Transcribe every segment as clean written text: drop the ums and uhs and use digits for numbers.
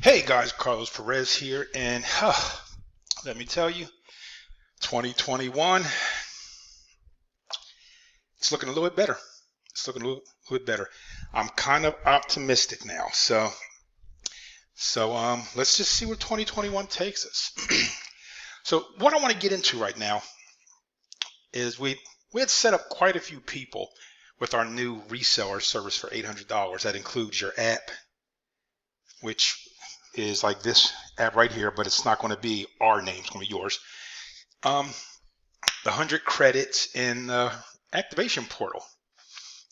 Hey guys, Carlos Perez here, and let me tell you, 2021, it's looking a little bit better. It's looking a little bit better. I'm kind of optimistic now, so let's just see where 2021 takes us. So what I want to get into right now is we had set up quite a few people with our new reseller service for $800. That includes your app, which is like this app right here, but it's not going to be our name, it's going to be yours. The 100 credits in the activation portal,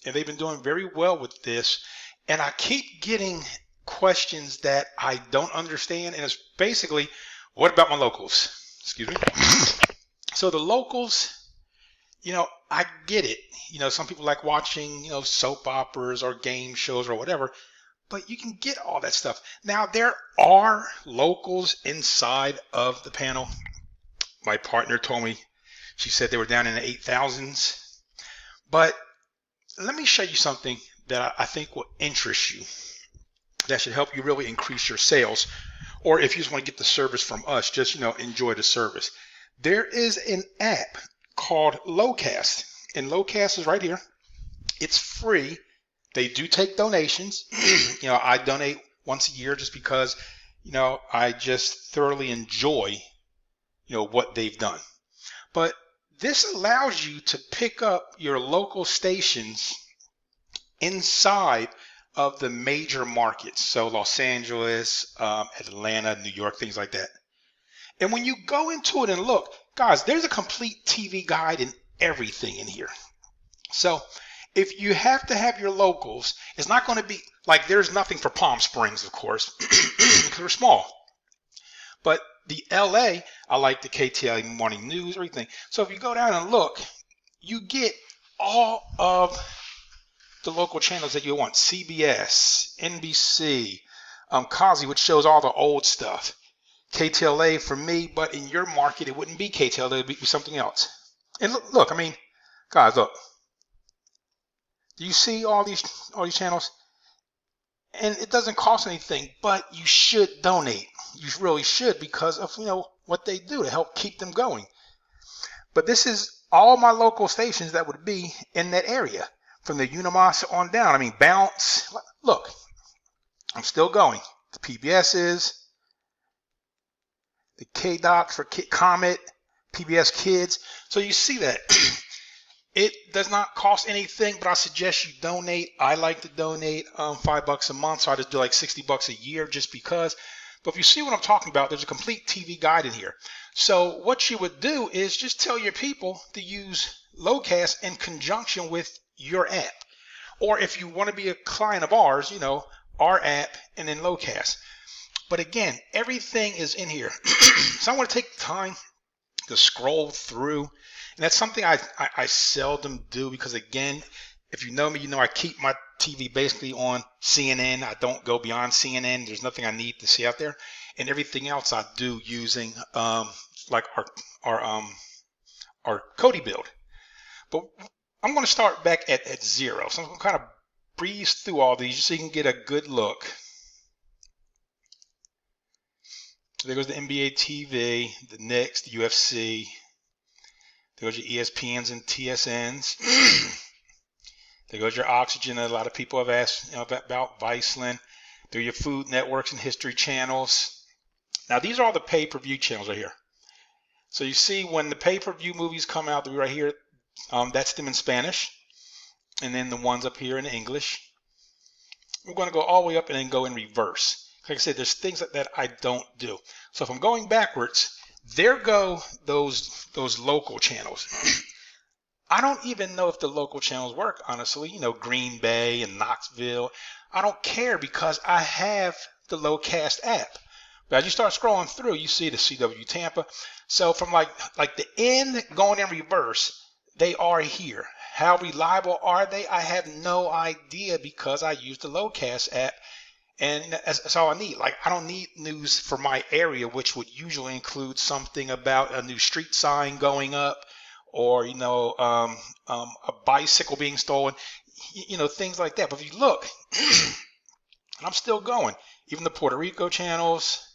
and they've been doing very well with this, and I keep getting questions that I don't understand, and it's basically, what about my locals? Excuse me. So the locals, I get it. Some people like watching, soap operas or game shows or whatever, but you can get all that stuff. Now, there are locals inside of the panel. My partner told me, she said they were down in the 8,000s. But let me show you something that I think will interest you, that should help you really increase your sales. Or if you just want to get the service from us, just, enjoy the service. There is an app called Locast, and Locast is right here. It's free. They do take donations. I donate once a year just because, I just thoroughly enjoy, what they've done. But this allows you to pick up your local stations inside of the major markets. So Los Angeles, Atlanta, New York, things like that. And when you go into it and look, guys, there's a complete TV guide and everything in here. So if you have to have your locals, it's not going to be like, there's nothing for Palm Springs, of course, because we're small. But the LA, I like the KTLA Morning News, everything. So if you go down and look, you get all of the local channels that you want. CBS, NBC, Kazi, which shows all the old stuff. KTLA for me, but in your market, it wouldn't be KTLA, it would be something else. And look, guys, look. Do you see all these channels? And it doesn't cost anything, but you should donate. You really should, because of what they do to help keep them going. But this is all my local stations that would be in that area, from the Unimas on down. Bounce. Look, I'm still going. The PBS is, the K-Docs for Comet, PBS Kids. So you see that. It does not cost anything, but I suggest you donate. I like to donate $5 a month, so I just do like $60 a year just because. But if you see what I'm talking about, there's a complete TV guide in here. So what you would do is just tell your people to use Locast in conjunction with your app. Or if you want to be a client of ours, our app and then Locast. But again, everything is in here. So I want to take the time to scroll through. And that's something I seldom do because, again, if you know me, I keep my TV basically on CNN. I don't go beyond CNN. There's nothing I need to see out there. And everything else I do using like our Cody build. But I'm going to start back at zero. So I'm going to kind of breeze through all these just so you can get a good look. So there goes the NBA TV, the Knicks, the UFC. There goes your ESPNs and TSNs. There goes your Oxygen that a lot of people have asked about, Viceland. There are your Food Networks and History channels. Now these are all the pay-per-view channels right here. So you see when the pay-per-view movies come out, right here, that's them in Spanish. And then the ones up here in English. We're going to go all the way up and then go in reverse. Like I said, there's things that I don't do. So if I'm going backwards, there go those local channels. I don't even know if the local channels work, honestly. Green Bay and Knoxville. I don't care because I have the Locast app. But as you start scrolling through, you see the CW Tampa. So from like the end going in reverse, they are here. How reliable are they? I have no idea because I use the Locast app. And that's all I need. Like, I don't need news for my area, which would usually include something about a new street sign going up, or a bicycle being stolen, things like that. But if you look, And I'm still going. Even the Puerto Rico channels.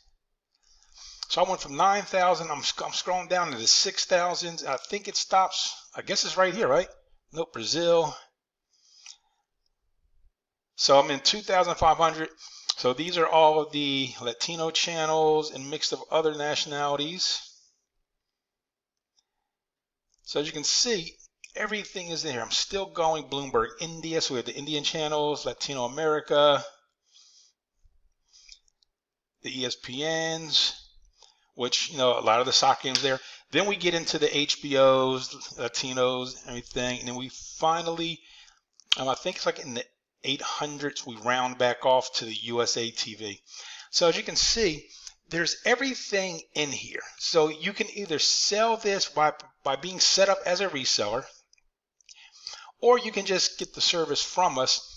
So I went from 9,000. I'm scrolling down to the 6,000. I think it stops. I guess it's right here, right? Nope, Brazil. So I'm in 2,500. So these are all of the Latino channels and mixed of other nationalities. So as you can see, everything is in here. I'm still going Bloomberg India. So we have the Indian channels, Latino America, the ESPNs, which, you know, a lot of the soccer games there. Then we get into the HBOs, Latinos, everything. And then we finally, I think it's like in the 800s, we round back off to the USA TV. So as you can see, there's everything in here. So you can either sell this by being set up as a reseller, or you can just get the service from us.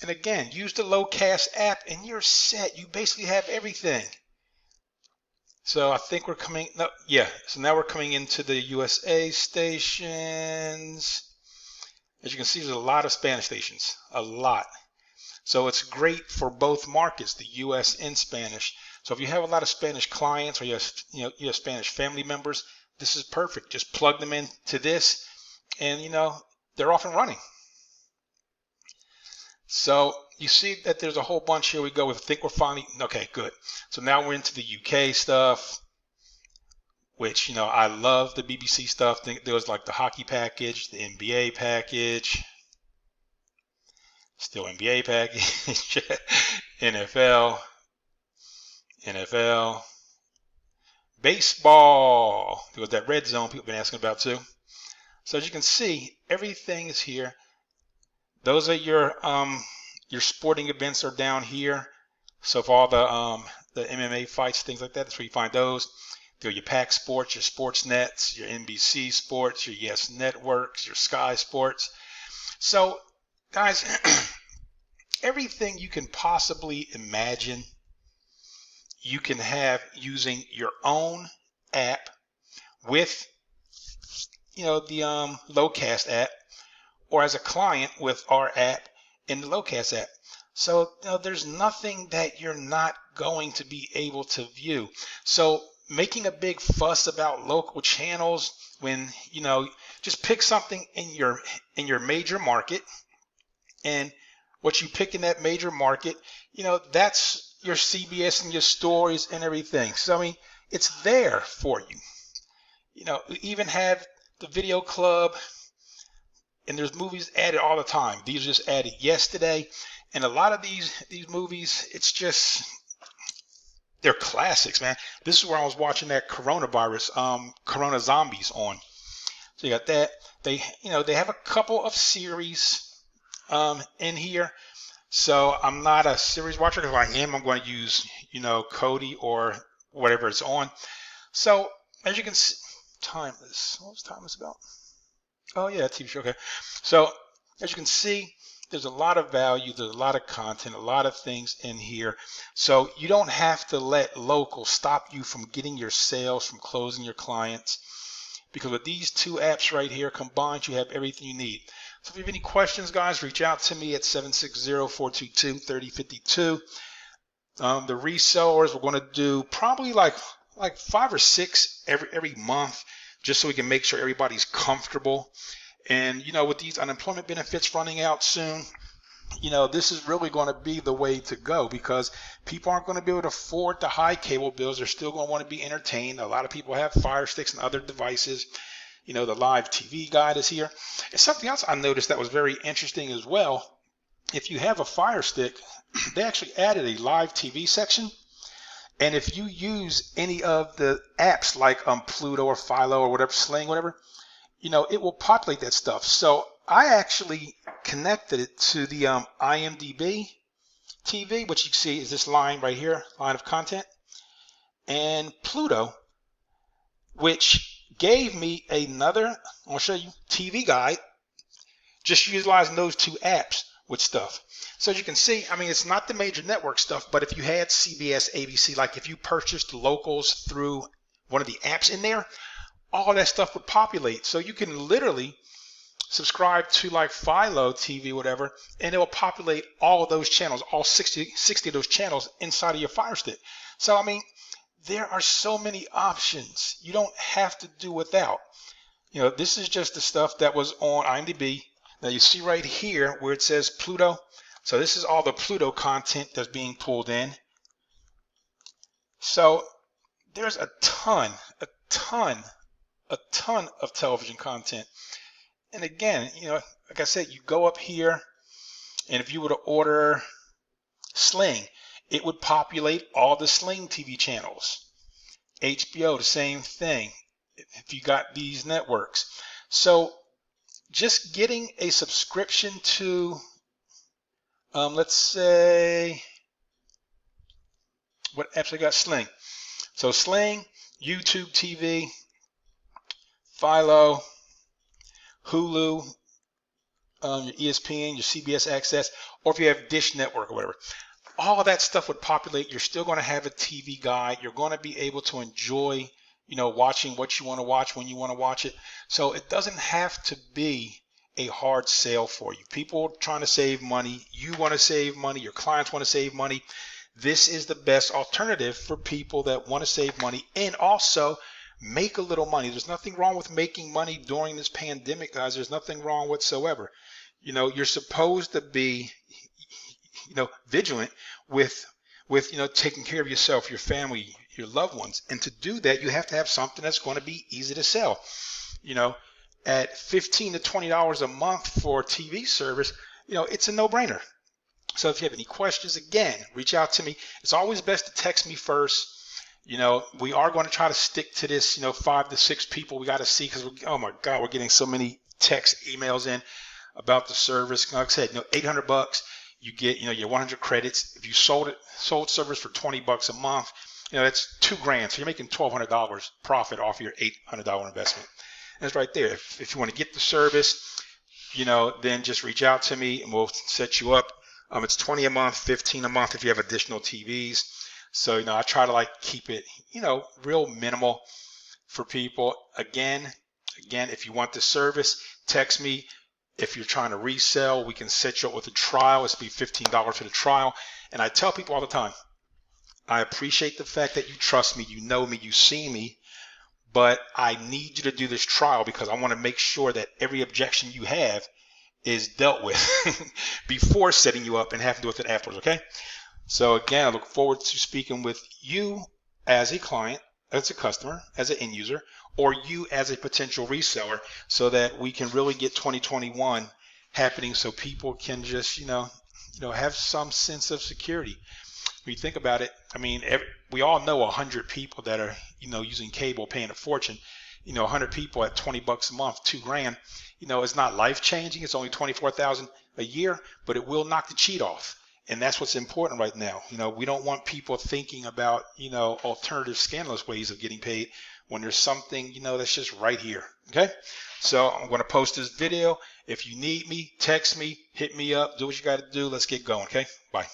And again, use the Locast app and you're set. You basically have everything. So I think we're coming, no, yeah. So now we're coming into the USA stations. As you can see, there's a lot of Spanish stations, a lot. So it's great for both markets, the US and Spanish. So if you have a lot of Spanish clients or you have Spanish family members, this is perfect. Just plug them into this and, you know, they're off and running. So you see that there's a whole bunch here we go with. I think we're finally, okay, good. So now we're into the UK stuff, which, you know, I love the BBC stuff. There was like the hockey package, the NBA package, still NBA package, NFL, baseball. There was that red zone people have been asking about too. So as you can see, everything is here. Those are your sporting events are down here. So for all the MMA fights, things like that, that's where you find those. There are your PAC Sports, your Sports Nets, your NBC Sports, your Yes Networks, your Sky Sports. So guys, everything you can possibly imagine, you can have using your own app with, you know, the Locast app, or as a client with our app in the Locast app. So, you know, there's nothing that you're not going to be able to view. So making a big fuss about local channels when, you know, just pick something in your major market, and what you pick in that major market, you know, that's your CBS and your stories and everything. So I mean, it's there for you. You know, we even have the video club, and there's movies added all the time. These are just added yesterday, and a lot of these movies, it's just, they're classics, man. This is where I was watching that coronavirus, Corona Zombies on. So you got that. They have a couple of series in here. So I'm not a series watcher. If I am, I'm going to use, you know, Kodi or whatever it's on. So as you can see, Timeless. What was Timeless about? Oh yeah, TV show. Okay. So as you can see, there's a lot of value, there's a lot of content, a lot of things in here. So you don't have to let local stop you from getting your sales, from closing your clients, because with these two apps right here combined, you have everything you need. So if you have any questions, guys, reach out to me at 760-422-3052. The resellers, we're going to do probably like 5 or 6 every month, just so we can make sure everybody's comfortable. And, you know, with these unemployment benefits running out soon, you know, this is really going to be the way to go, because people aren't going to be able to afford the high cable bills. They're still going to want to be entertained. A lot of people have Fire Sticks and other devices. You know, the live TV guide is here. And something else I noticed that was very interesting as well, if you have a Fire Stick, they actually added a live TV section. And if you use any of the apps like Pluto or Philo or whatever, Sling, whatever, you know, it will populate that stuff. So I actually connected it to the IMDb TV, which you can see is this line right here, line of content, and Pluto, which gave me another, I'll show you, TV guide, just utilizing those two apps with stuff. So as you can see, I mean, it's not the major network stuff, but if you had CBS, ABC, like if you purchased locals through one of the apps in there, all that stuff would populate. So you can literally subscribe to like Philo TV, whatever, and it will populate all of those channels, all 60 of those channels inside of your Fire Stick. So, I mean, there are so many options. You don't have to do without. You know, this is just the stuff that was on IMDb. Now you see right here where it says Pluto. So this is all the Pluto content that's being pulled in. So there's a ton of television content. And again, you know, like I said, you go up here, and if you were to order Sling, it would populate all the Sling TV channels. HBO, the same thing, if you got these networks. So just getting a subscription to, let's say, what apps I got? Sling. So Sling, YouTube TV, Philo, Hulu, your ESPN, your CBS Access, or if you have Dish Network or whatever. All of that stuff would populate. You're still going to have a TV guide. You're going to be able to enjoy, you know, watching what you want to watch when you want to watch it. So it doesn't have to be a hard sale for you. People are trying to save money. You want to save money. Your clients want to save money. This is the best alternative for people that want to save money and also make a little money. There's nothing wrong with making money during this pandemic, guys. There's nothing wrong whatsoever. You know, you're supposed to be, you know, vigilant with you know, taking care of yourself, your family, your loved ones. And to do that, you have to have something that's going to be easy to sell. You know, at $15 to $20 a month for TV service, you know, it's a no-brainer. So if you have any questions, again, reach out to me. It's always best to text me first. You know, we are going to try to stick to this, you know, 5 to 6 people we got to see, because, oh my God, we're getting so many text emails in about the service. Like I said, you know, $800, you get, you know, your 100 credits. If you sold service for $20 a month, you know, that's $2,000. So you're making $1,200 profit off your $800 investment. And it's right there. If you want to get the service, you know, then just reach out to me and we'll set you up. It's $20 a month, $15 a month if you have additional TVs. So, you know, I try to like keep it, you know, real minimal for people. Again, if you want the service, text me. If you're trying to resell, we can set you up with a trial. It's be $15 for the trial. And I tell people all the time, I appreciate the fact that you trust me, you know me, you see me, but I need you to do this trial because I want to make sure that every objection you have is dealt with before setting you up and having to deal with it afterwards, okay? So again, I look forward to speaking with you as a client, as a customer, as an end user, or you as a potential reseller, so that we can really get 2021 happening so people can just, you know, have some sense of security. When you think about it, I mean, we all know 100 people that are, you know, using cable paying a fortune. You know, 100 people at $20 a month, $2,000, you know, it's not life changing. It's only $24,000 a year, but it will knock the cheat off. And that's what's important right now. You know, we don't want people thinking about, you know, alternative scandalous ways of getting paid when there's something, you know, that's just right here. Okay. So I'm going to post this video. If you need me, text me, hit me up, do what you got to do. Let's get going. Okay. Bye.